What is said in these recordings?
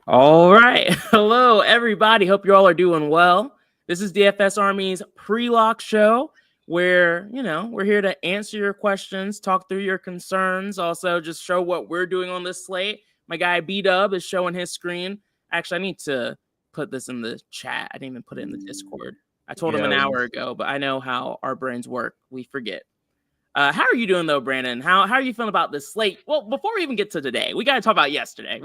All right. Hello, everybody. Hope you all are doing well. This is DFS Army's pre-lock show where, we're here to answer your questions, talk through your concerns, also just show what we're doing on this slate. My guy B-Dub is showing his screen. Actually, I need to put this in the chat. I didn't even put it in the Discord. I told him an hour ago, but I know how our brains work. We forget. How are you doing, though, Brandon? How are you feeling about this slate? Well, before we even get to today, we got to talk about yesterday.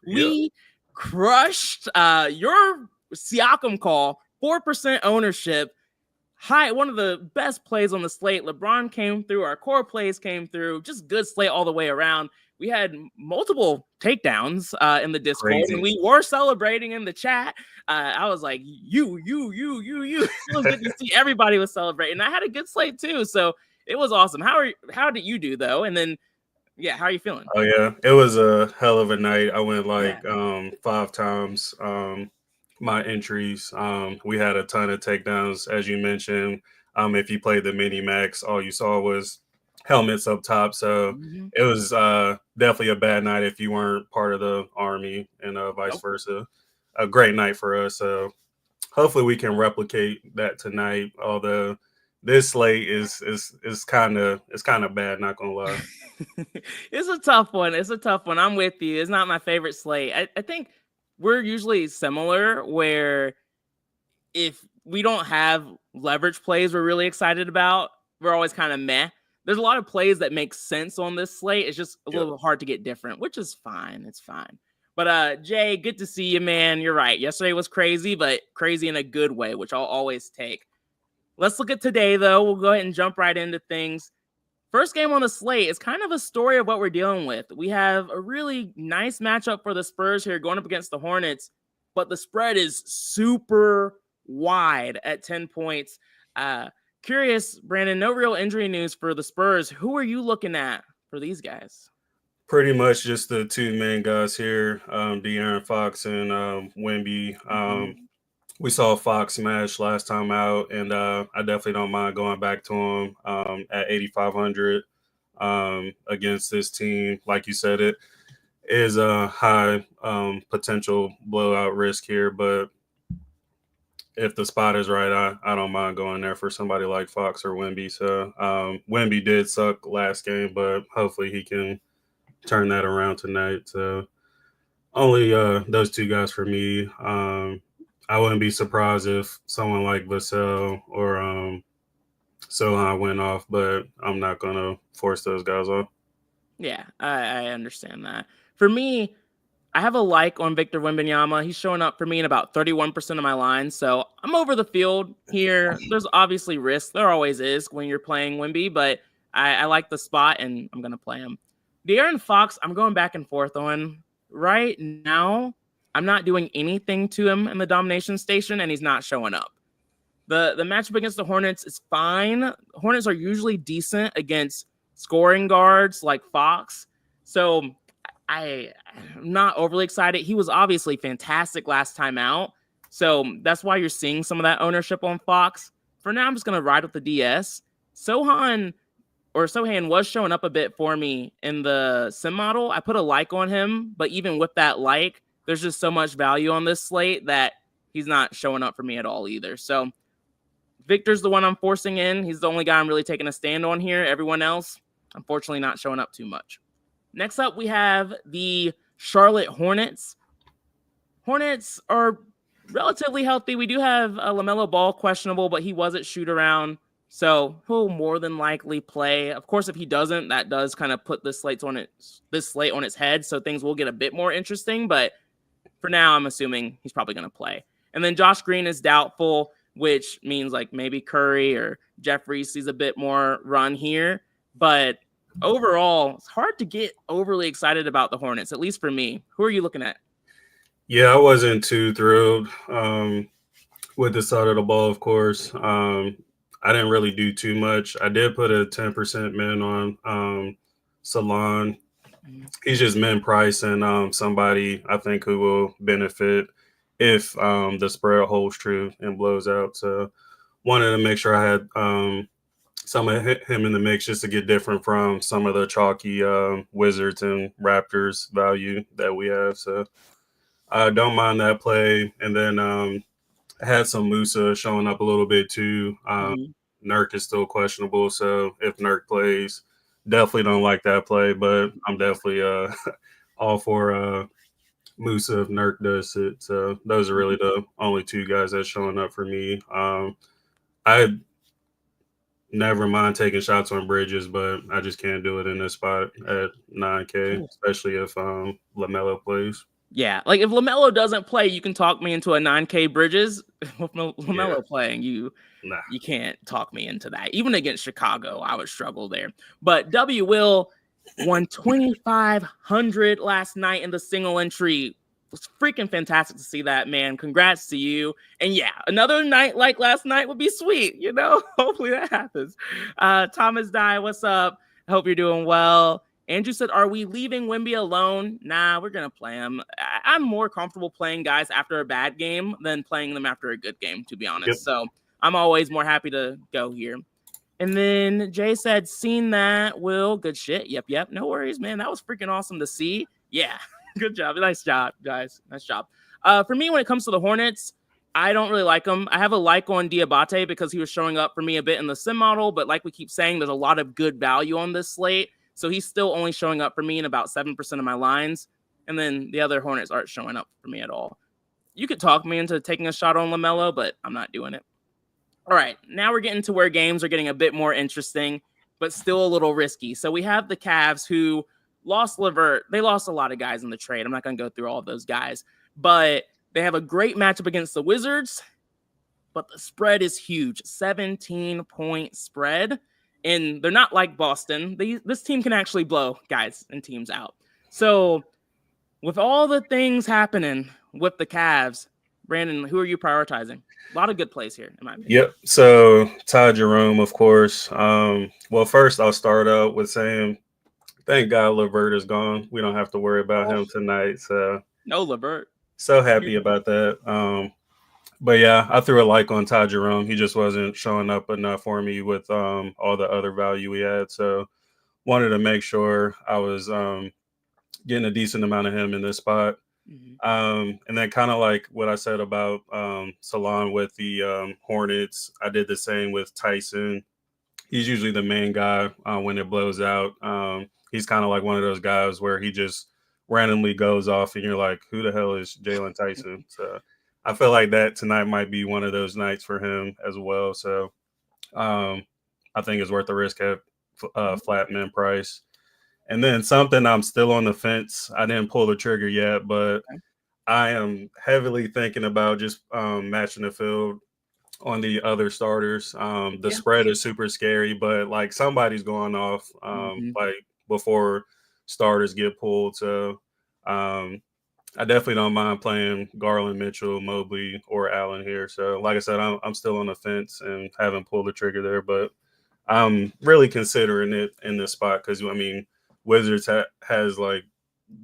We crushed your Siakam call, 4% ownership, one of the best plays on the slate. LeBron came through. Our core plays came through. Just good slate all the way around. We had multiple takedowns in the Discord, and we were celebrating in the chat. I was like, you. It was good to see everybody was celebrating. I had a good slate too, so it was awesome. How did you do though? And then, how are you feeling? Oh yeah, it was a hell of a night. I went 5 times my entries. We had a ton of takedowns, as you mentioned. If you played the mini max, all you saw was helmets up top. So it was definitely a bad night if you weren't part of the army, and vice versa. A great night for us. So hopefully we can replicate that tonight. Although this slate is kind of bad, not gonna lie. It's a tough one. I'm with you. It's not my favorite slate. I think we're usually similar, where if we don't have leverage plays we're really excited about, we're always kind of meh. There's a lot of plays that make sense on this slate. It's just a little hard to get different, which is fine. It's fine. But Jay, good to see you, man. You're right. Yesterday was crazy, but crazy in a good way, which I'll always take. Let's look at today, though. We'll go ahead and jump right into things. First game on the slate is kind of a story of what we're dealing with. We have a really nice matchup for the Spurs here going up against the Hornets, but the spread is super wide at 10 points. Curious, Brandon, no real injury news for the Spurs. Who are you looking at for these guys? Pretty much just the two main guys here, De'Aaron Fox and Wemby. We saw Fox smash last time out, and I definitely don't mind going back to him at 8,500 against this team. Like you said, it is a high potential blowout risk here, but if the spot is right, I don't mind going there for somebody like Fox or Wemby. So Wemby did suck last game, but hopefully he can turn that around tonight. So only those two guys for me. I wouldn't be surprised if someone like Vassell or Sohan went off, but I'm not going to force those guys off. Yeah, I understand that. For me, I have a like on Victor Wembanyama. He's showing up for me in about 31% of my lines, so I'm over the field here. There's obviously risk. There always is when you're playing Wemby, but I like the spot, and I'm going to play him. De'Aaron Fox, I'm going back and forth on. Right now, I'm not doing anything to him in the domination station, and he's not showing up. The matchup against the Hornets is fine. Hornets are usually decent against scoring guards like Fox, so I'm not overly excited. He was obviously fantastic last time out, so that's why you're seeing some of that ownership on Fox. For now, I'm just going to ride with the DS. Sohan was showing up a bit for me in the sim model. I put a like on him, but even with that like, there's just so much value on this slate that he's not showing up for me at all either. So Victor's the one I'm forcing in. He's the only guy I'm really taking a stand on here. Everyone else, unfortunately, not showing up too much. Next up, we have the Charlotte Hornets. Hornets are relatively healthy. We do have a LaMelo Ball questionable, but he was at shoot around, so he'll more than likely play. Of course, if he doesn't, that does kind of put this slate on its head, so things will get a bit more interesting. But for now, I'm assuming he's probably going to play. And then Josh Green is doubtful, which means like maybe Curry or Jeffries sees a bit more run here. But overall, it's hard to get overly excited about the Hornets, at least for me. Who are you looking at? Yeah, I wasn't too thrilled with the side of the ball, of course. I didn't really do too much. I did put a 10% min on Salon. He's just min price and somebody I think who will benefit if the spread holds true and blows out. So wanted to make sure I had some of him in the mix just to get different from some of the chalky Wizards and Raptors value that we have. So I don't mind that play. And then I had some Musa showing up a little bit too. Nurk is still questionable, so if Nurk plays, definitely don't like that play. But I'm definitely all for Musa if Nurk does it. So those are really the only two guys that's showing up for me. I never mind taking shots on Bridges, but I just can't do it in this spot at 9K, especially if LaMelo plays. Yeah, like if LaMelo doesn't play, you can talk me into a 9K Bridges. With LaMelo Yeah. playing, you Nah. can't talk me into that. Even against Chicago, I would struggle there. But W Will won 2,500 last night in the single entry. It was freaking fantastic to see that, man. Congrats to you. And yeah, another night like last night would be sweet, you know? Hopefully that happens. Thomas Dye, what's up? I hope you're doing well. Andrew said, are we leaving Wemby alone? Nah, we're going to play him. I'm more comfortable playing guys after a bad game than playing them after a good game, to be honest. Yep. So I'm always more happy to go here. And then Jay said, seen that, Will. Good shit. Yep. No worries, man. That was freaking awesome to see. Yeah, good job. Nice job, guys. Nice job. For me, when it comes to the Hornets, I don't really like them. I have a like on Diabate because he was showing up for me a bit in the sim model. But like we keep saying, there's a lot of good value on this slate. So he's still only showing up for me in about 7% of my lines. And then the other Hornets aren't showing up for me at all. You could talk me into taking a shot on LaMelo, but I'm not doing it. All right, now we're getting to where games are getting a bit more interesting, but still a little risky. So we have the Cavs who lost LeVert. They lost a lot of guys in the trade. I'm not going to go through all of those guys, but they have a great matchup against the Wizards, but the spread is huge, 17-point spread. And they're not like Boston. This team can actually blow guys and teams out. So with all the things happening with the Cavs, Brandon, who are you prioritizing? A lot of good plays here, in my opinion. Yep. So Ty Jerome, of course. Well, first I'll start out with saying, thank God LeVert is gone. We don't have to worry about him tonight. So no LeVert. So happy about that. But yeah, I threw a like on Ty Jerome. He just wasn't showing up enough for me with all the other value we had. So wanted to make sure I was getting a decent amount of him in this spot. And then kind of like what I said about Salon with the Hornets, I did the same with Tyson. He's usually the main guy when it blows out. He's kind of like one of those guys where he just randomly goes off and you're like, who the hell is Jalen Tyson? So I feel like that tonight might be one of those nights for him as well. So I think it's worth the risk at flat min price. And then something I'm still on the fence. I didn't pull the trigger yet, but I am heavily thinking about just matching the field on the other starters. The spread is super scary, but like somebody's going off like before starters get pulled. So I definitely don't mind playing Garland, Mitchell, Mobley, or Allen here. So like I said, I'm still on the fence and haven't pulled the trigger there, but I'm really considering it in this spot because, I mean, Wizards has like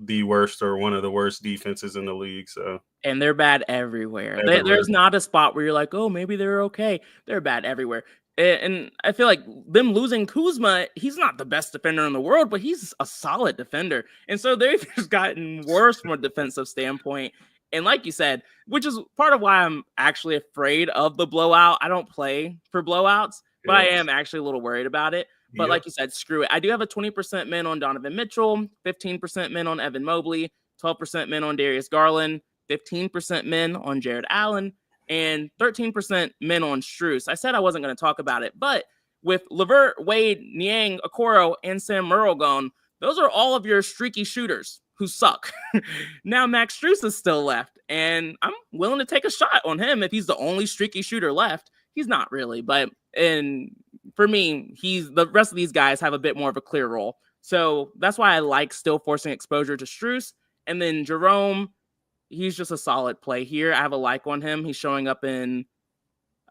the worst or one of the worst defenses in the league. So and they're bad everywhere. There's not a spot where you're like, oh, maybe they're okay. They're bad everywhere. And I feel like them losing Kuzma, he's not the best defender in the world, but he's a solid defender. And so they've just gotten worse from a defensive standpoint. And like you said, which is part of why I'm actually afraid of the blowout. I don't play for blowouts, but I am actually a little worried about it. But like you said, screw it. I do have a 20% min on Donovan Mitchell, 15% min on Evan Mobley, 12% min on Darius Garland, 15% min on Jared Allen, and 13% min on Strus. I said I wasn't going to talk about it, but with LeVert, Wade, Niang, Okoro, and Sam Merrill gone, those are all of your streaky shooters who suck. Now Max Strus is still left, and I'm willing to take a shot on him if he's the only streaky shooter left. He's not really, but for me, the rest of these guys have a bit more of a clear role. So that's why I like still forcing exposure to Strus. And then Jerome, he's just a solid play here. I have a like on him. He's showing up in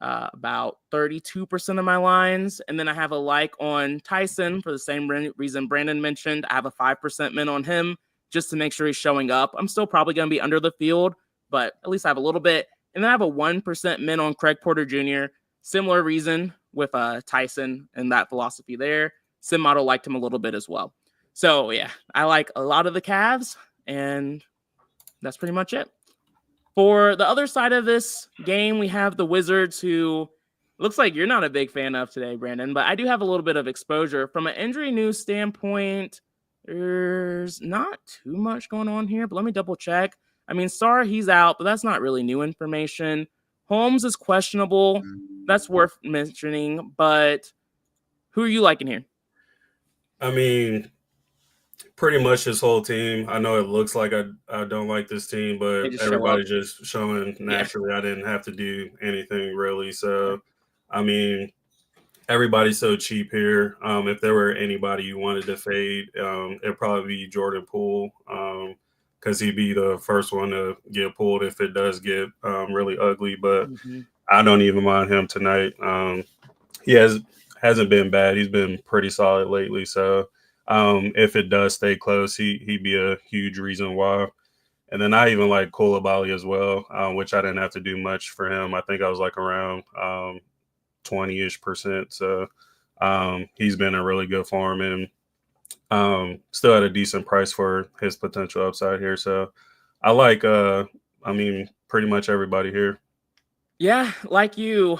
about 32% of my lines. And then I have a like on Tyson for the same reason Brandon mentioned. I have a 5% min on him just to make sure he's showing up. I'm still probably going to be under the field, but at least I have a little bit. And then I have a 1% min on Craig Porter Jr. Similar reason with Tyson and that philosophy there. Sim model liked him a little bit as well. So yeah, I like a lot of the Cavs, and that's pretty much it. For the other side of this game, we have the Wizards, who looks like you're not a big fan of today, Brandon, but I do have a little bit of exposure. From an injury news standpoint, there's not too much going on here, but let me double check. I mean, Sarr, he's out, but that's not really new information. Holmes is questionable. That's worth mentioning, but who are you liking here? I mean, pretty much this whole team. I know it looks like I don't like this team, They but just show up. everybody just showing naturally. Yeah. I didn't have to do anything really. So, I mean, everybody's so cheap here. If there were anybody you wanted to fade, it'd probably be Jordan Poole, because he'd be the first one to get pulled if it does get really ugly. But I don't even mind him tonight. He hasn't been bad. He's been pretty solid lately. So if it does stay close, he'd be a huge reason why. And then I even like Koulibaly as well, which I didn't have to do much for him. I think I was like around 20-ish%. So he's been in really good form and still at a decent price for his potential upside here. So I like, pretty much everybody here. Yeah, like you,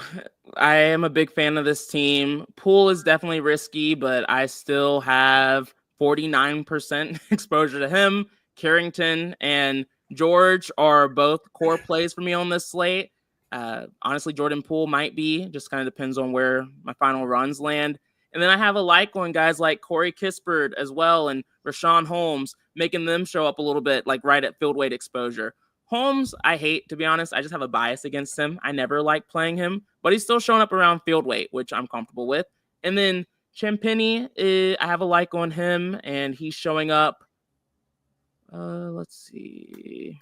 I am a big fan of this team. Poole is definitely risky, but I still have 49% exposure to him. Carrington and George are both core plays for me on this slate. Honestly, Jordan Poole might be. Just kind of depends on where my final runs land. And then I have a like on guys like Corey Kispert as well and Rashawn Holmes, making them show up a little bit like right at field weight exposure. Holmes, I hate, to be honest. I just have a bias against him. I never like playing him, but he's still showing up around field weight, which I'm comfortable with. And then Champagnie, I have a like on him, and he's showing up. Let's see.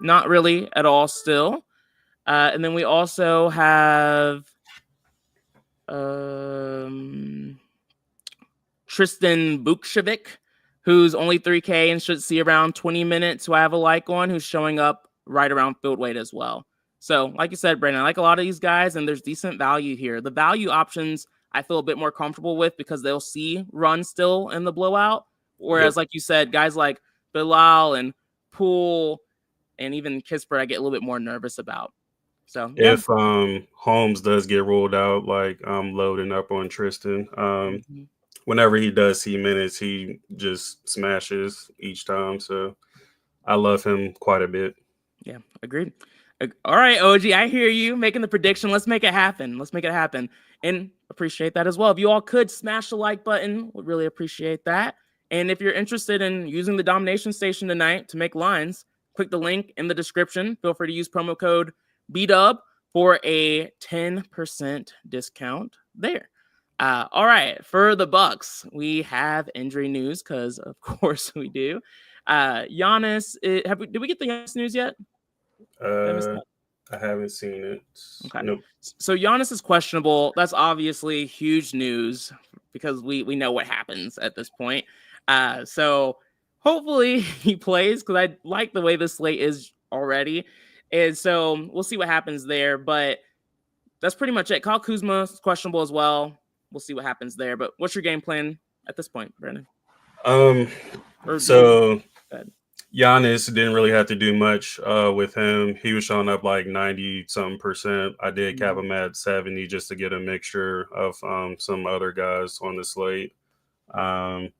Not really at all still. And then we also have Tristan Vukcevic, who's only 3K and should see around 20 minutes, who I have a like on, who's showing up right around field weight as well. So, like you said, Brandon, I like a lot of these guys, and there's decent value here. The value options I feel a bit more comfortable with because they'll see run still in the blowout. Whereas, like you said, guys like Bilal and Poole and even Kispert, I get a little bit more nervous about. So, yeah. If Holmes does get ruled out, like I'm loading up on Tristan. Whenever he does see minutes, he just smashes each time. So I love him quite a bit. Yeah, agreed. All right, OG, I hear you making the prediction. Let's make it happen. And appreciate that as well. If you all could smash the like button, would really appreciate that. And if you're interested in using the domination station tonight to make lines, click the link in the description. Feel free to use promo code BDUB for a 10% discount there. All right, for the Bucks, we have injury news because, of course, we do. Giannis, did we get the Giannis news yet? I haven't seen it. Okay. Nope. So Giannis is questionable. That's obviously huge news because we know what happens at this point. So hopefully he plays because I like the way this slate is already. And so we'll see what happens there. But that's pretty much it. Kyle Kuzma is questionable as well. We'll see what happens there. But what's your game plan at this point, Brandon? So Giannis didn't really have to do much with him. He was showing up like 90-something%. I did cap him at 70 just to get a mixture of some other guys on the slate. Don't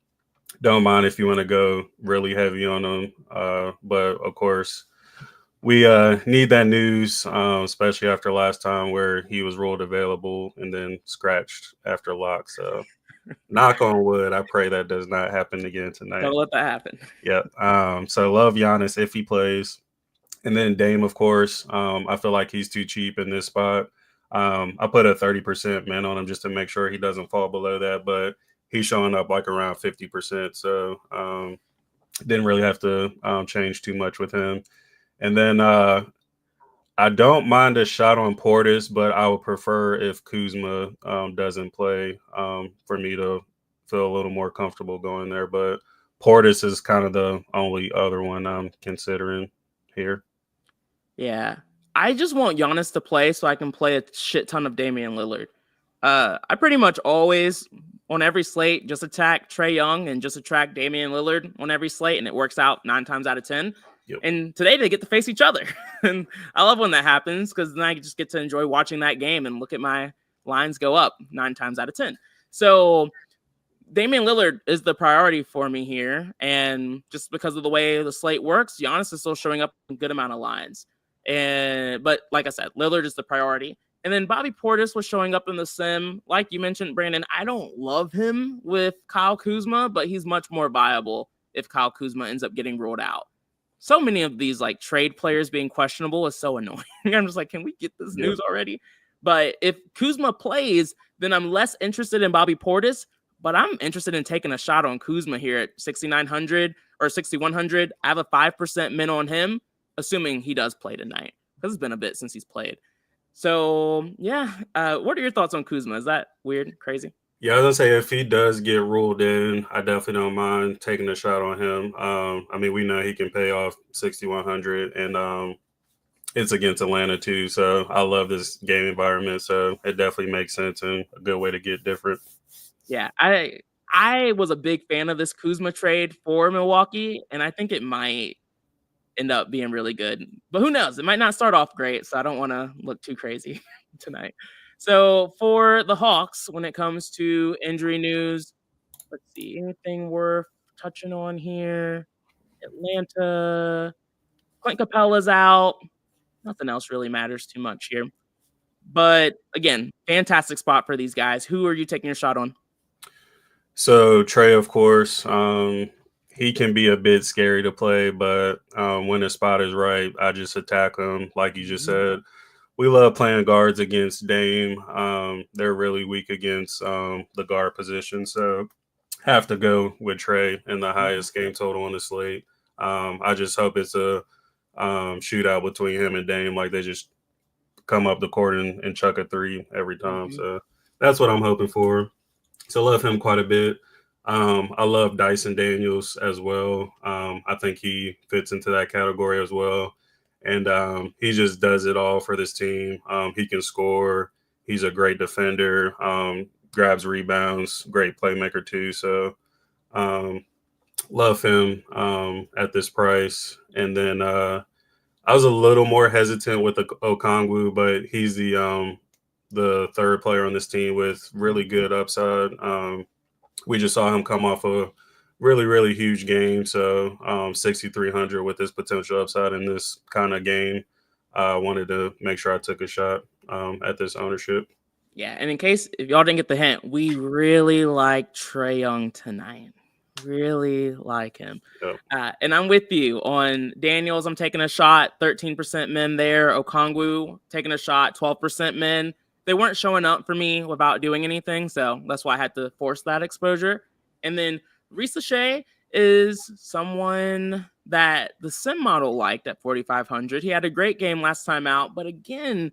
mind if you want to go really heavy on him. But, of course, we need that news, especially after last time where he was ruled available and then scratched after lock. So, knock on wood, I pray that does not happen again tonight. Don't let that happen. Yep. So, love Giannis if he plays. And then Dame, of course. I feel like he's too cheap in this spot. I put a 30% min on him just to make sure he doesn't fall below that. But he's showing up like around 50%. So, didn't really have to change too much with him. And then I don't mind a shot on Portis, but I would prefer if Kuzma doesn't play for me to feel a little more comfortable going there. But Portis is kind of the only other one I'm considering here. Yeah. I just want Giannis to play so I can play a shit ton of Damian Lillard. I pretty much always, on every slate, just attack Trae Young and just attack Damian Lillard on every slate, and it works out 9 times out of 10. Yep. And today they get to face each other. And I love when that happens because then I just get to enjoy watching that game and look at my lines go up 9 times out of 10. So Damian Lillard is the priority for me here. And just because of the way the slate works, Giannis is still showing up in a good amount of lines. But like I said, Lillard is the priority. And then Bobby Portis was showing up in the sim. Like you mentioned, Brandon, I don't love him with Kyle Kuzma, but he's much more viable if Kyle Kuzma ends up getting ruled out. So many of these like trade players being questionable is so annoying. I'm just like, can we get this news already? But if Kuzma plays, then I'm less interested in Bobby Portis, but I'm interested in taking a shot on Kuzma here at 6,900 or 6,100. I have a 5% min on him, assuming he does play tonight, because it's been a bit since he's played. So, yeah. What are your thoughts on Kuzma? Is that weird, crazy? Yeah, I was gonna say if he does get ruled in, I definitely don't mind taking a shot on him. I mean, we know he can pay off 6,100, and it's against Atlanta too. So I love this game environment. So it definitely makes sense and a good way to get different. Yeah, I was a big fan of this Kuzma trade for Milwaukee, and I think it might end up being really good. But who knows? It might not start off great, so I don't want to look too crazy tonight. So for the Hawks, when it comes to injury news, let's see, anything worth touching on here? Atlanta, Clint Capella's out. Nothing else really matters too much here. But again, fantastic spot for these guys. Who are you taking your shot on? So Trey, of course, he can be a bit scary to play, but when the spot is right, I just attack him. Like you just said, we love playing guards against Dame. They're really weak against the guard position, so have to go with Trey in the highest game total on the slate. I just hope it's a shootout between him and Dame, like they just come up the court and chuck a three every time. So that's what I'm hoping for. So I love him quite a bit. I love Dyson Daniels as well. I think he fits into that category as well. And he just does it all for this team. He can score. He's a great defender, grabs rebounds, great playmaker too. So love him at this price. And then I was a little more hesitant with Okongwu, but he's the third player on this team with really good upside. We just saw him come off a really, really huge game. So 6,300 with his potential upside in this kind of game. I wanted to make sure I took a shot at this ownership. Yeah, and in case if y'all didn't get the hint, we really like Trae Young tonight. Really like him. Yep. And I'm with you on Daniels. I'm taking a shot, 13% men there. Okongwu taking a shot, 12% men. They weren't showing up for me without doing anything, so that's why I had to force that exposure. And then Risa Shea is someone that the sim model liked at 4,500. He had a great game last time out, but again,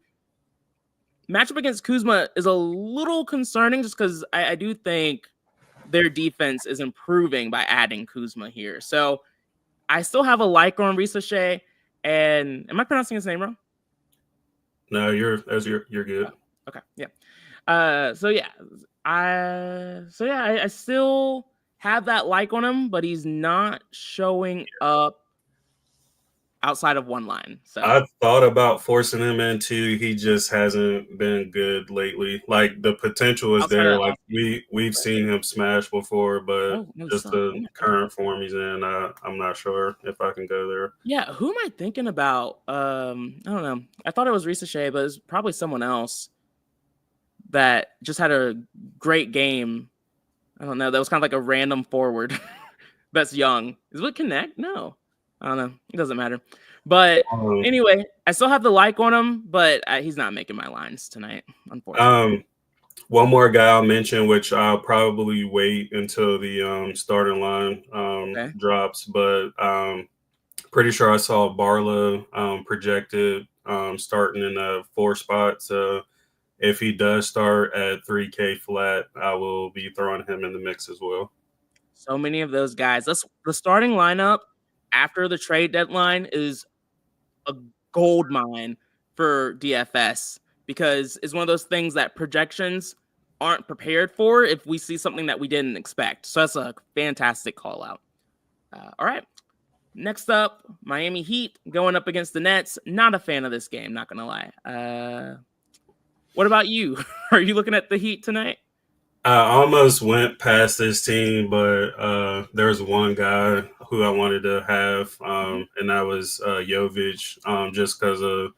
matchup against Kuzma is a little concerning just because I do think their defense is improving by adding Kuzma here. So I still have a like on Risa Shea. And am I pronouncing his name wrong? No, you're good. Okay. Yeah. I still have that like on him, but he's not showing up outside of one line. So I thought about forcing him into. He just hasn't been good lately. Like the potential is there. Like we've seen him smash before, but just the current form he's in, I'm not sure if I can go there. Yeah, who am I thinking about? I don't know. I thought it was Risa Shea, but it's probably someone else that just had a great game. I don't know. That was kind of like a random forward that's young. Is it Connect? No. I don't know. It doesn't matter. But anyway, I still have the like on him, but he's not making my lines tonight, unfortunately. One more guy I'll mention, which I'll probably wait until the starting line drops, but pretty sure I saw Barlow projected starting in the 4 spot. So if he does start at 3K flat, I will be throwing him in the mix as well. So many of those guys. The starting lineup after the trade deadline is a gold mine for DFS because it's one of those things that projections aren't prepared for if we see something that we didn't expect. So that's a fantastic call out. All right. Next up, Miami Heat going up against the Nets. Not a fan of this game, not going to lie. What about you? Are you looking at the Heat tonight? I almost went past this team, but there's one guy who I wanted to have, and that was Jovic, just because of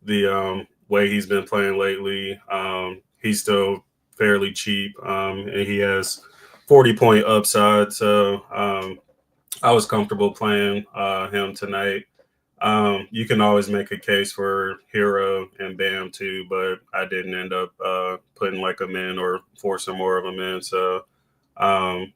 the way he's been playing lately. He's still fairly cheap, and he has 40-point upside. So I was comfortable playing him tonight. You can always make a case for Hero and Bam too, but I didn't end up putting like them in or forcing more of them in. So um,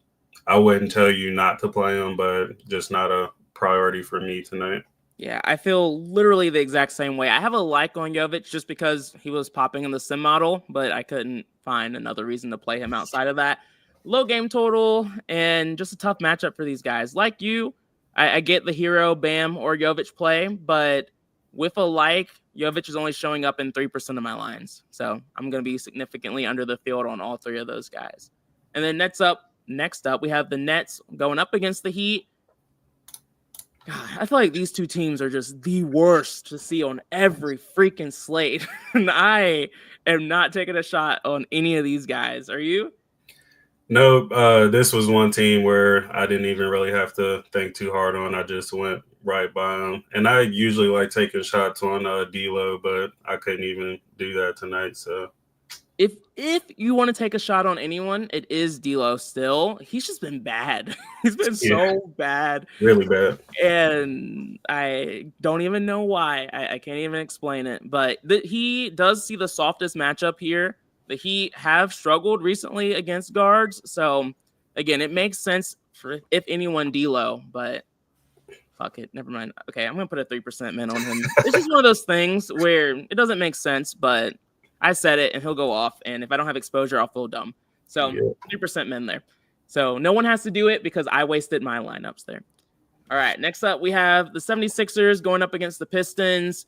I wouldn't tell you not to play them, but just not a priority for me tonight. Yeah, I feel literally the exact same way. I have a like on Jovic just because he was popping in the sim model, but I couldn't find another reason to play him outside of that. Low game total and just a tough matchup for these guys. Like you, I get the Hero, Bam, or Jovic play, but with a like, Jovic is only showing up in 3% of my lines. So I'm going to be significantly under the field on all three of those guys. And then next up, we have the Nets going up against the Heat. God, I feel like these two teams are just the worst to see on every freaking slate. And I am not taking a shot on any of these guys. Are you? No, this was one team where I didn't even really have to think too hard on. I just went right by them. And I usually like taking shots on D'Lo, but I couldn't even do that tonight. So If you want to take a shot on anyone, it is D'Lo still. He's just been bad. He's been yeah, so bad. really bad. And I don't even know why. I can't even explain it. But he does see the softest matchup here. The Heat have struggled recently against guards. So, again, it makes sense for, if anyone, D'Lo. But fuck it. Never mind. Okay, I'm going to put a 3% min on him. It's just one of those things where it doesn't make sense, but I said it and he'll go off. And if I don't have exposure, I'll feel dumb. So, Yeah. 3% min there. So, no one has to do it because I wasted my lineups there. All right, next up, we have the 76ers going up against the Pistons.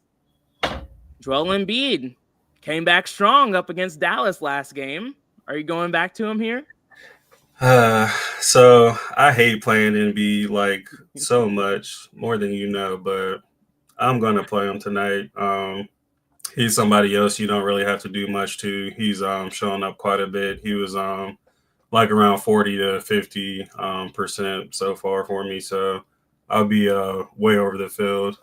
Joel Embiid came back strong up against Dallas last game. Are you going back to him here? So I hate playing NB like so much more than you know, but I'm gonna play him tonight. He's somebody else you don't really have to do much to. He's showing up quite a bit. He was like around 40 to 50 percent so far for me. So I'll be way over the field.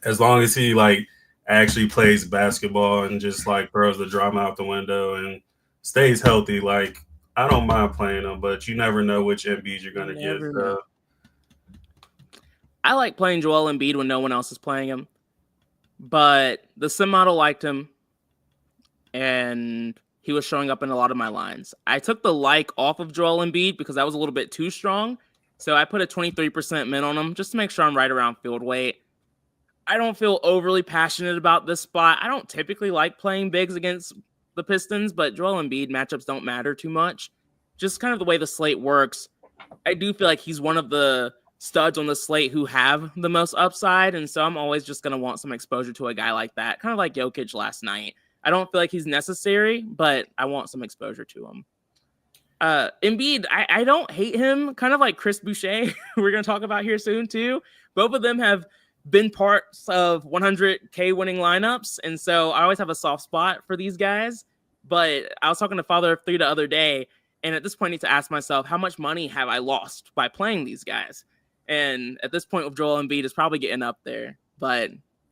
As long as he like actually plays basketball and just like throws the drama out the window and stays healthy, like I don't mind playing him, but you never know which MBs you're gonna get. Never know. I like playing Joel Embiid when no one else is playing him, but the sim model liked him, and he was showing up in a lot of my lines. I took the like off of Joel Embiid because that was a little bit too strong, so I put a 23% min on him just to make sure I'm right around field weight. I don't feel overly passionate about this spot. I don't typically like playing bigs against the Pistons, but Joel Embiid matchups don't matter too much. Just kind of the way the slate works. I do feel like he's one of the studs on the slate who have the most upside, and so I'm always just going to want some exposure to a guy like that, kind of like Jokic last night. I don't feel like he's necessary, but I want some exposure to him. Embiid, I don't hate him, kind of like Chris Boucher, we're going to talk about here soon too. Both of them have been parts of 100K winning lineups, and so I always have a soft spot for these guys. But I was talking to Father of Three the other day, and at this point I need to ask myself, how much money have I lost by playing these guys? And at this point with Joel Embiid, it's probably getting up there, but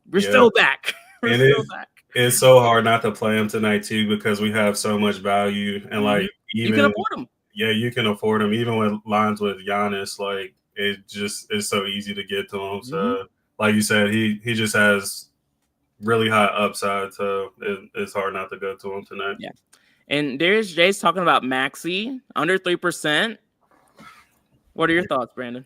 we're still back. We're still back. It's so hard not to play him tonight too because we have so much value and like even you can afford him. Yeah, you can afford him even with lines with Giannis. Like it just is so easy to get to him. So like you said, he just has really high upside, so it's hard not to go to him tonight. Yeah. And Darius Jay's talking about Maxey under 3%. What are your thoughts, Brandon?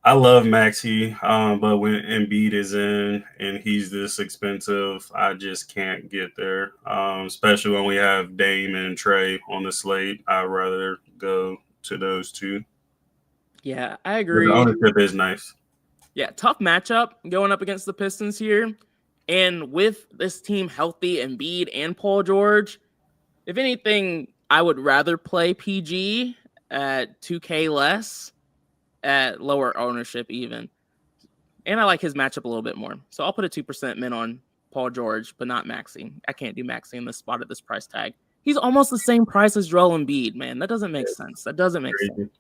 I love Maxey, but when Embiid is in and he's this expensive, I just can't get there. Especially when we have Dame and Trey on the slate, I'd rather go to those two. Yeah, I agree. But the ownership is nice. Yeah, tough matchup going up against the Pistons here. And with this team healthy, Embiid and Paul George, if anything, I would rather play PG at 2K less. at lower ownership even. And I like his matchup a little bit more. So I'll put a 2% min on Paul George, but not Maxey. I can't do Maxey in this spot at this price tag. He's almost the same price as Joel Embiid, man. That doesn't make sense. That doesn't make sense.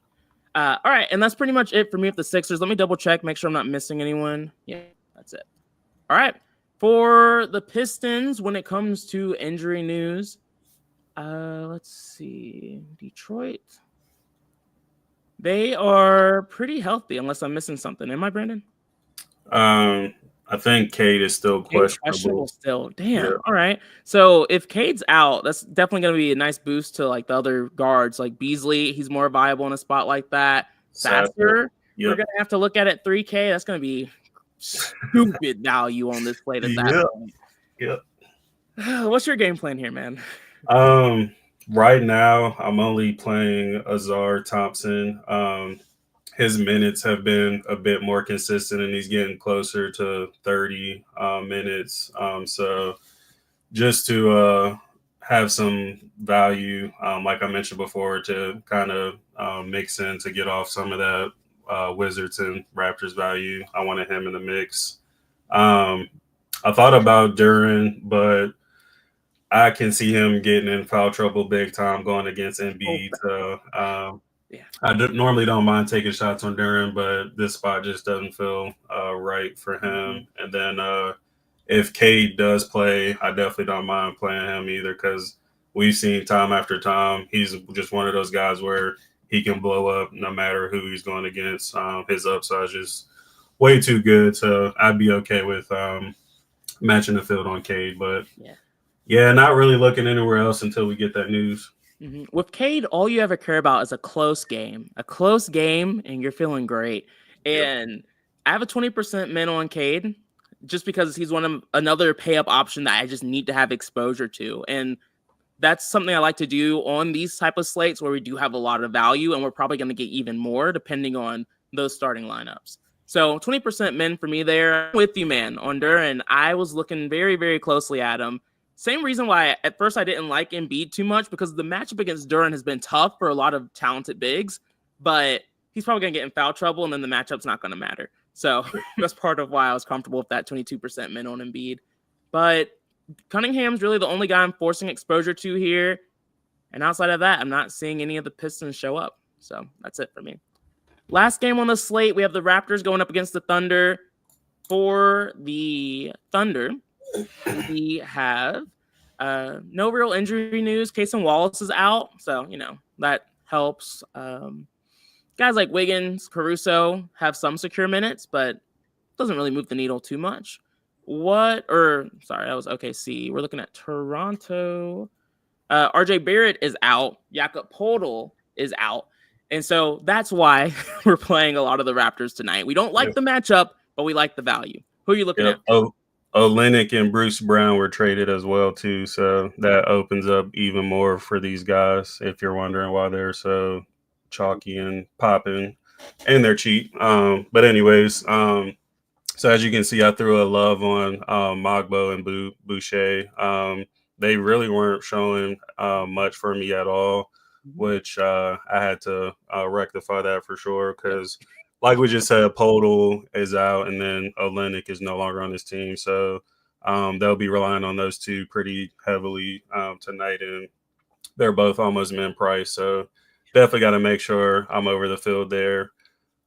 All right, and that's pretty much it for me with the Sixers. Let me double check, make sure I'm not missing anyone. Yeah, that's it. All right. For the Pistons, when it comes to injury news, let's see. Detroit. They are pretty healthy, unless I'm missing something. Am I, Brandon? I think Cade is still questionable. Still. Damn. Yeah. All right. So if Cade's out, that's definitely going to be a nice boost to like the other guards, like Beasley. He's more viable in a spot like that. Sasser, yep. We're going to have to look at it 3K. That's going to be stupid value on this slate at that point. Yep. What's your game plan here, man? Right now, I'm only playing Azar Thompson. His minutes have been a bit more consistent, and he's getting closer to 30 minutes. So just to have some value, like I mentioned before, to kind of mix in to get off some of that Wizards and Raptors value, I wanted him in the mix. I thought about Duran, but I can see him getting in foul trouble big time going against Embiid. So I normally don't mind taking shots on Duran, but this spot just doesn't feel right for him. And then if Cade does play, I definitely don't mind playing him either, because we've seen time after time he's just one of those guys where he can blow up no matter who he's going against. His upside is just way too good, so I'd be okay with matching the field on Cade. But yeah, not really looking anywhere else until we get that news. Mm-hmm. With Cade, all you ever care about is a close game, and you're feeling great. And I have a 20% min on Cade just because he's another pay up option that I just need to have exposure to. And that's something I like to do on these type of slates where we do have a lot of value, and we're probably going to get even more depending on those starting lineups. So 20% min for me there. I'm with you, man, on Duran. I was looking very, very closely at him. Same reason why at first I didn't like Embiid too much, because the matchup against Duran has been tough for a lot of talented bigs, but he's probably going to get in foul trouble, and then the matchup's not going to matter. So that's part of why I was comfortable with that 22% min on Embiid. But Cunningham's really the only guy I'm forcing exposure to here. And outside of that, I'm not seeing any of the Pistons show up. So that's it for me. Last game on the slate, we have the Raptors going up against the Thunder. For the Thunder, we have no real injury news. Cason Wallace is out, so, that helps. Guys like Wiggins, Caruso have some secure minutes, but doesn't really move the needle too much. That was OKC. We're looking at Toronto. RJ Barrett is out. Jakob Poeltl is out. And so that's why we're playing a lot of the Raptors tonight. We don't like the matchup, but we like the value. Who are you looking at? Olynyk and Bruce Brown were traded as well, too. So that opens up even more for these guys, if you're wondering why they're so chalky and popping. And they're cheap. But anyways, so as you can see, I threw a love on Mogbo and Boucher. They really weren't showing much for me at all, which I had to rectify that for sure, because like we just said, Poeltl is out, and then Olynyk is no longer on this team. So they'll be relying on those two pretty heavily tonight, and they're both almost min price. So definitely got to make sure I'm over the field there.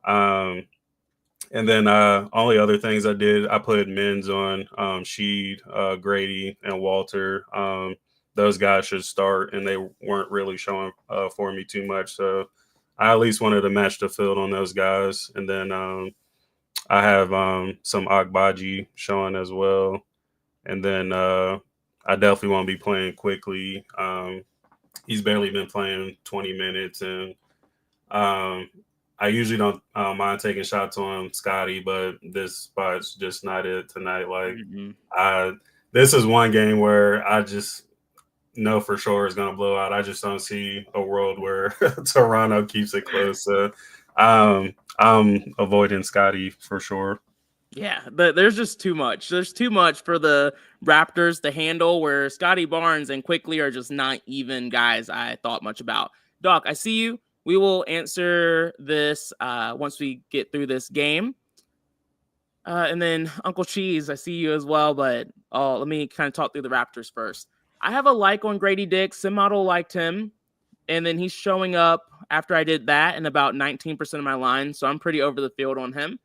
And then only other things I did, I put mins on Sheed, Grady, and Walter. Those guys should start, and they weren't really showing for me too much. So I at least wanted to match the field on those guys. And then I have some Agbaji showing as well. And then I definitely want to be playing quickly. He's barely been playing 20 minutes. And I usually don't mind taking shots on Scotty, but this spot's just not it tonight. Like, this is one game where I just know for sure is going to blow out. I just don't see a world where Toronto keeps it close. So I'm avoiding Scotty for sure. Yeah, there's just too much. There's too much for the Raptors to handle, where Scotty Barnes and Quickly are just not even guys I thought much about. Doc, I see you. We will answer this once we get through this game. And then Uncle Cheese, I see you as well, but let me kind of talk through the Raptors first. I have a like on Grady Dick. Sim Model liked him, and then he's showing up after I did that in about 19% of my lines, so I'm pretty over the field on him.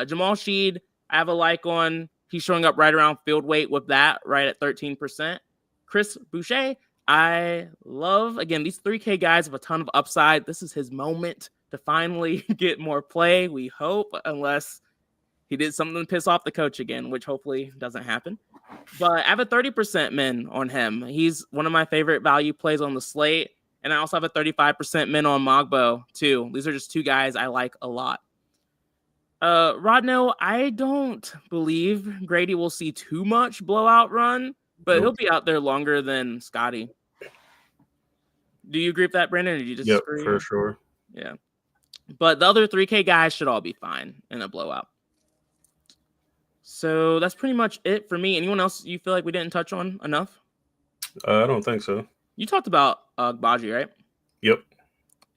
Jamal Sheed, I have a like on. He's showing up right around field weight with that, right at 13%. Chris Boucher, I love. Again, these 3K guys have a ton of upside. This is his moment to finally get more play, we hope, unless he did something to piss off the coach again, which hopefully doesn't happen. But I have a 30% min on him. He's one of my favorite value plays on the slate. And I also have a 35% min on Mogbo, too. These are just two guys I like a lot. Rodno, I don't believe Grady will see too much blowout run, but he'll be out there longer than Scotty. Do you agree with that, Brandon, or do you disagree? Yep, for sure. Yeah. But the other 3K guys should all be fine in a blowout. So that's pretty much it for me. Anyone else you feel like we didn't touch on enough? I don't think so. You talked about Baji, right? Yep.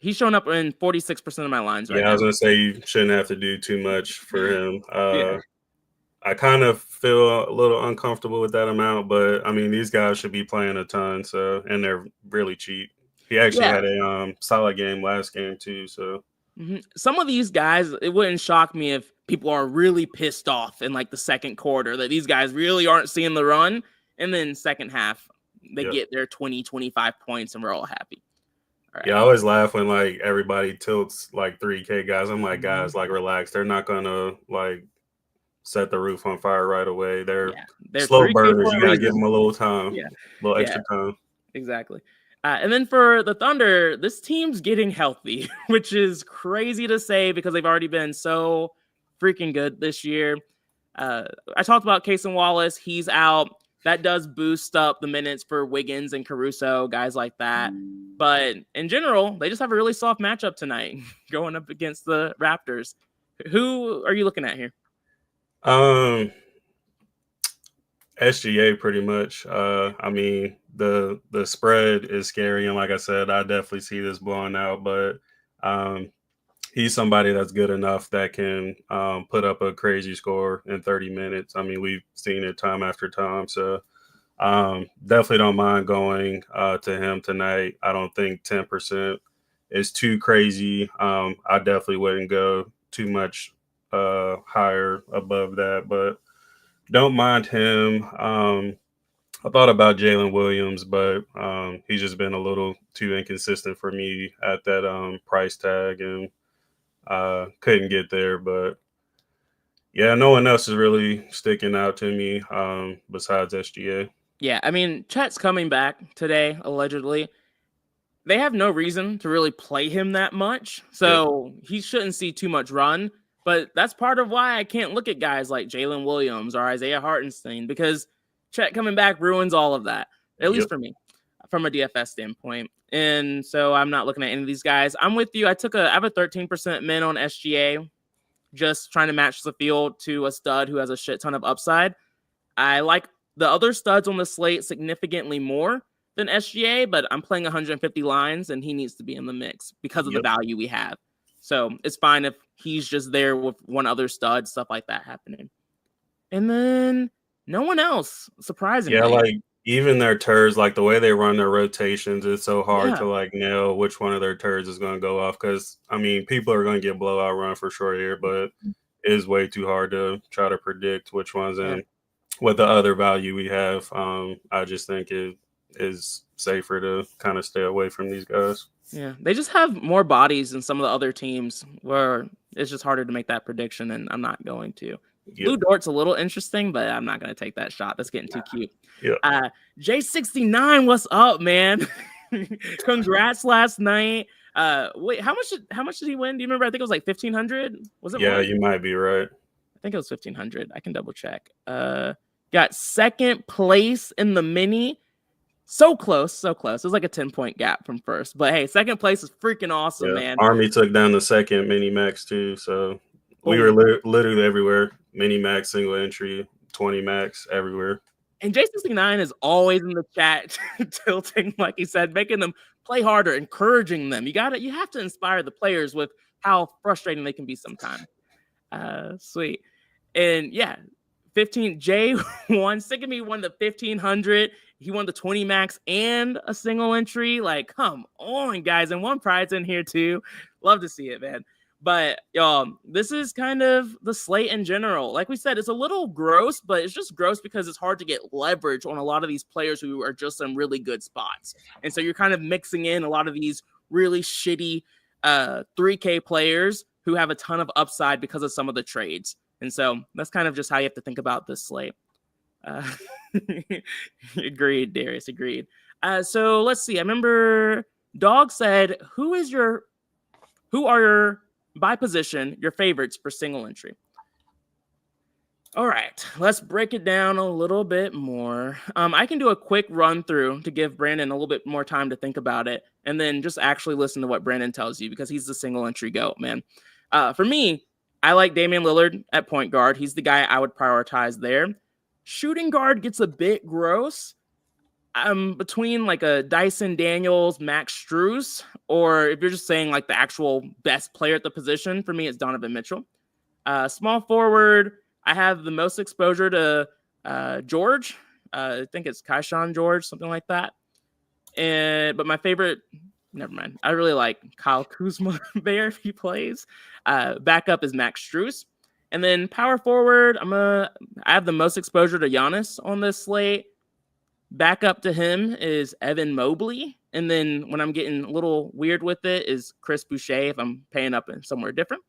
He's shown up in 46% of my lines right now. Yeah, I was going to say you shouldn't have to do too much for him. I kind of feel a little uncomfortable with that amount, but, I mean, these guys should be playing a ton, and they're really cheap. He actually had a solid game last game, too, so. Some of these guys, it wouldn't shock me if people are really pissed off in, like, the second quarter that these guys really aren't seeing the run, and then second half, they get their 20, 25 points, and we're all happy. All right. Yeah, I always laugh when, like, everybody tilts, like, 3K guys. I'm like, guys, like, relax. They're not going to, like, set the roof on fire right away. They're slow burners. You got to give them a little time, a little extra time. Exactly. And then for the Thunder, this team's getting healthy, which is crazy to say because they've already been so freaking good this year. I talked about Cason Wallace. He's out. That does boost up the minutes for Wiggins and Caruso, guys like that. But in general, they just have a really soft matchup tonight going up against the Raptors. Who are you looking at here? SGA pretty much. I mean, the spread is scary, and like I said, I definitely see this blowing out, but he's somebody that's good enough that can put up a crazy score in 30 minutes. I mean, we've seen it time after time, so definitely don't mind going to him tonight. I don't think 10% is too crazy. I definitely wouldn't go too much higher above that, but don't mind him. I thought about Jalen Williams, but he's just been a little too inconsistent for me at that price tag, and couldn't get there. But yeah, no one else is really sticking out to me besides SGA. Yeah, I mean, Chet's coming back today, allegedly. They have no reason to really play him that much, so he shouldn't see too much run. But that's part of why I can't look at guys like Jalen Williams or Isaiah Hartenstein, because Chet coming back ruins all of that, at least for me, from a DFS standpoint. And so I'm not looking at any of these guys. I'm with you. I have a 13% min on SGA, just trying to match the field to a stud who has a shit ton of upside. I like the other studs on the slate significantly more than SGA, but I'm playing 150 lines, and he needs to be in the mix because of the value we have. So it's fine if he's just there with one other stud, stuff like that happening. And then no one else, surprisingly. Yeah, like even their turds, like the way they run their rotations, it's so hard to like nail which one of their turds is going to go off. Because, I mean, people are going to get blowout run for sure here, but it is way too hard to try to predict which ones. And with the other value we have, I just think it is safer to kind of stay away from these guys. Yeah, they just have more bodies than some of the other teams where it's just harder to make that prediction, and I'm not going to. Blue Dort's a little interesting, but I'm not going to take that shot. That's getting too cute. J69, what's up, man? Congrats last night. Wait, how much did he win? Do you remember? I think it was like 1,500. Was it? Yeah, more? You might be right. I think it was 1,500. I can double check. Got second place in the mini. So close. It was like a 10-point gap from first. But hey, second place is freaking awesome, man. Army took down the second mini max too, so we were literally everywhere. Mini max, single entry, 20 max, everywhere. And J69 is always in the chat tilting, like he said, making them play harder, encouraging them. You have to inspire the players with how frustrating they can be sometimes. Sweet. And yeah, 15 Jay won. Sickamy won the 1500. He won the 20 max and a single entry. Like, come on, guys. And one prize in here too. Love to see it, man. But y'all, this is kind of the slate in general. Like we said, it's a little gross, but it's just gross because it's hard to get leverage on a lot of these players who are just in really good spots. And so you're kind of mixing in a lot of these really shitty 3K players who have a ton of upside because of some of the trades. And so that's kind of just how you have to think about this slate. Agreed, Darius, agreed. So let's see. I remember Dog said, who are your, by position, your favorites for single entry? All right, let's break it down a little bit more. I can do a quick run through to give Brandon a little bit more time to think about it, and then just actually listen to what Brandon tells you because he's the single entry GOAT, man. For me, I like Damian Lillard at point guard. He's the guy I would prioritize there. Shooting guard gets a bit gross. Between like a Dyson Daniels, Max Strus, or if you're just saying like the actual best player at the position, for me, it's Donovan Mitchell. Small forward, I have the most exposure to George. I think it's Kaishan George, something like that. But my favorite, never mind. I really like Kyle Kuzma there if he plays. Backup is Max Strus. And then power forward, I have the most exposure to Giannis on this slate. Back up to him is Evan Mobley. And then when I'm getting a little weird with it is Chris Boucher if I'm paying up in somewhere different.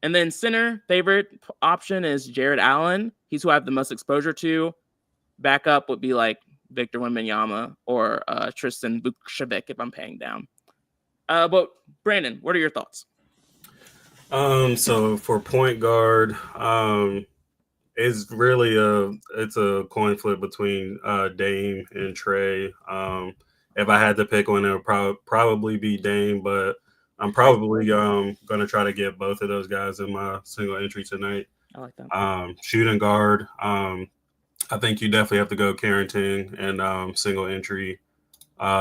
And then center, favorite option is Jared Allen. He's who I have the most exposure to. Backup would be like Victor Wembanyama or Tristan Vukcevic if I'm paying down. But Brandon, what are your thoughts? So for point guard, it's really a coin flip between Dame and Trey. If I had to pick one, it would probably be Dame, but I'm probably going to try to get both of those guys in my single entry tonight. I like that. Shooting guard, I think you definitely have to go Carrington and single entry.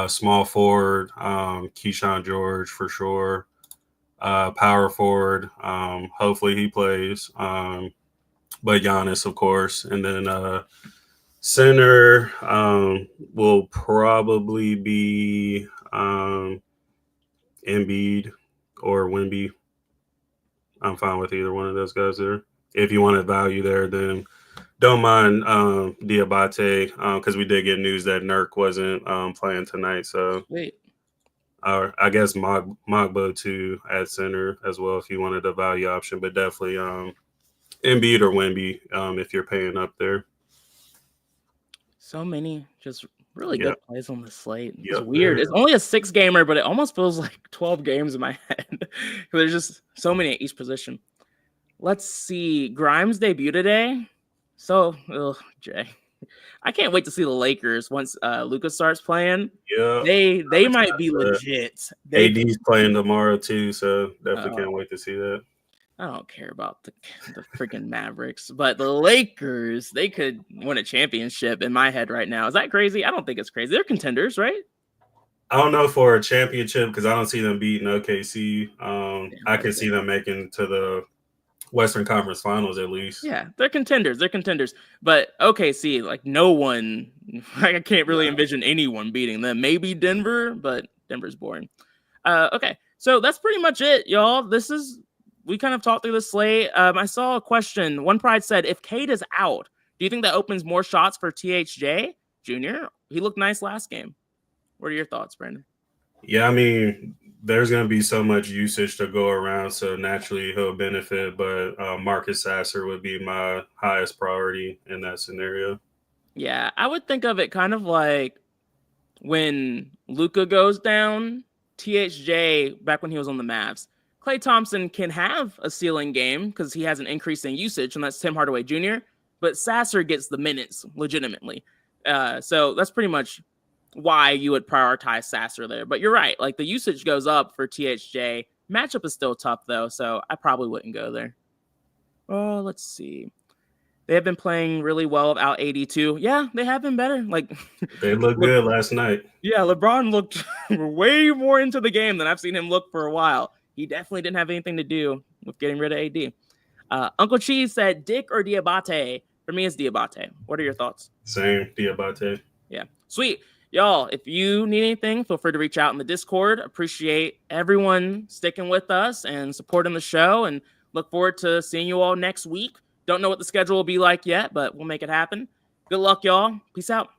Small forward, Keyshawn George for sure. Power forward, hopefully he plays. But Giannis, of course. And then center will probably be Embiid or Wemby. I'm fine with either one of those guys there. If you want to value there, then don't mind Diabate because we did get news that Nurk wasn't playing tonight. So Wait. I guess Mogbo too at center as well if you wanted a value option, but definitely Embiid or Wemby if you're paying up there. So many just really good plays on the slate. It's Yep. weird. It's only a 6-gamer, but it almost feels like 12 games in my head. There's just so many at each position. Let's see. Grimes debut today. So, Jay. I can't wait to see the Lakers once Luka starts playing. Yeah. They might be legit. AD's playing tomorrow too, so definitely can't wait to see that. I don't care about the freaking Mavericks, but the Lakers, they could win a championship in my head right now. Is that crazy? I don't think it's crazy. They're contenders, right? I don't know for a championship because I don't see them beating OKC. I can see them making to the Western Conference Finals at least. Yeah, they're contenders. But OKC, like no one, I can't really envision anyone beating them. Maybe Denver, but Denver's boring. Okay, so that's pretty much it, y'all. We kind of talked through the slate. I saw a question. One Pride said, if Cade is out, do you think that opens more shots for THJ Jr.? He looked nice last game. What are your thoughts, Brandon? Yeah, I mean, there's going to be so much usage to go around, so naturally he'll benefit, but Marcus Sasser would be my highest priority in that scenario. Yeah, I would think of it kind of like when Luka goes down, THJ, back when he was on the Mavs, Klay Thompson can have a ceiling game because he has an increase in usage, and that's Tim Hardaway Jr., but Sasser gets the minutes legitimately. So that's pretty much why you would prioritize Sasser there. But you're right. Like the usage goes up for THJ. Matchup is still tough though, so I probably wouldn't go there. Oh, let's see. They have been playing really well without AD too. Yeah, they have been better. Like They looked good last night. Yeah, LeBron looked way more into the game than I've seen him look for a while. He definitely didn't have anything to do with getting rid of AD. Uncle Cheese said Dick or Diabate. For me, it's Diabate. What are your thoughts? Same, Diabate. Yeah, sweet. Y'all, if you need anything, feel free to reach out in the Discord. Appreciate everyone sticking with us and supporting the show, and look forward to seeing you all next week. Don't know what the schedule will be like yet, but we'll make it happen. Good luck, y'all. Peace out.